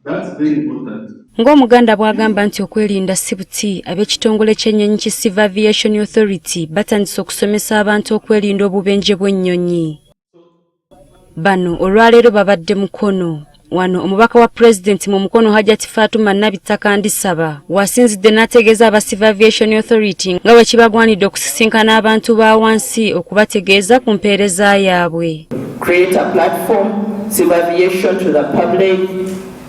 That's very important. Ng'Omuganda bw'agamba nti okwerinda si buti, ab'ekitongole ky'ennyonyi ki Civil Aviation Authority batandise okusomesa abantu okwerinda obubenje bw'ennyonyi. Bano olwaleero babadde Mukono. Wano omubaka wa President mu Mukono Hajati Fatuma Nabitaka Ndisaba wasinzidde n'ategeeza aba Civil Aviation Authority nga bwe kibagwanidde okusisinkana abantu ba wansi okubategeeza ku mpeereza yaabwe. Create a platform, Civil Aviation to the public,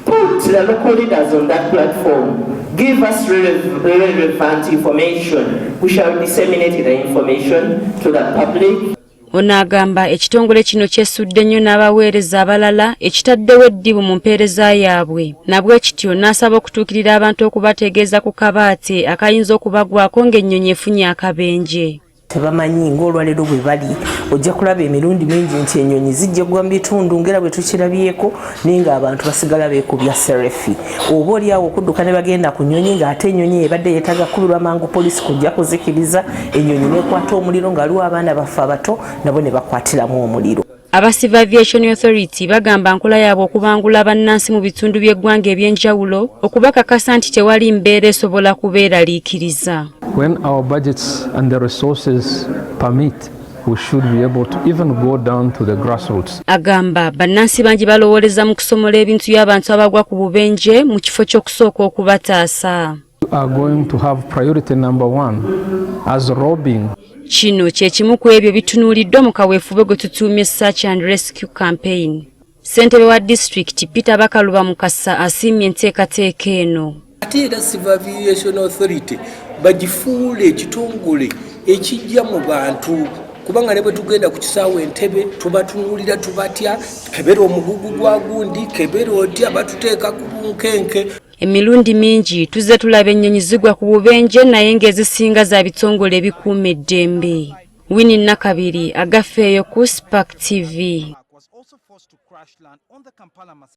put the local leaders on that platform, give us relevant information. We shall disseminate the information to the public. Onagamba ekitongole kino kyesudde nnyo n'abaweereza abalala ekitaddewo eddibu mu mpeereza yaabwe nabwe kityo n'asaba okutuukirira abantu okubategeeza ku kabaate akayinza okubagwako ng'ennyonyi efunye akabenje. Tebamanyi ng'olwaleero bwe bali ojja kulaba emirundi mingi nti ennyonyi zijja gwa mu bitundu ng'era bwe tukirabyeko naye ng'abantu basigala beekubya serefi oba oli awo okudduka ne bagenda ku nnyonyi ng'ate ennyonyi ebadde yeetaaga kubirwa mangu poliisi kujja kuzikiriza ennyonyi n'ekwata omuliro ng'aliwo abaana baffe abato nabo ne bakwatiramu omuliro. Aba Civil Aviation Authority bagamba nkola yaabwe okubangula bannansi mu bitundu by'eggwanga eby'enjawulo okubakakasa nti tewali mbeera esobola kubeeraliikiriza. When our budgets and the resources permit, we should be able to even go down to the grassroots. Agamba bannansi bangi balowooleza mu kusomola ebintu by'abantu abagwa ku bubenje mu kifo ky'okusooka okubataasa. We are going to have priority number 1 as robbing. Kino kye kimu ku ebyo bitunuuliddwa mu kaweefube gwe tutuumye Search and Rescue Campaign. Ssentebe wa District Peter Bakaluba Mukasa asiimye enteekateeka eno. Ate era Civil Aviation Authority bagifuule ekitongole ekijja mu bantu kubanga ne bwe tugenda ku kisaawe Entebbe tubatunuulira tubatya kebera omugugu gwa gundi kebera otya batuteeka ku bunkenke. Emirundi mingi tuzze tulaba ennyonyi zigwa ku bubenje naye ng'ezisinga za bitongole ebikuuma eddembe. Winnie Nakabiri agafeeyo ku Spark TV.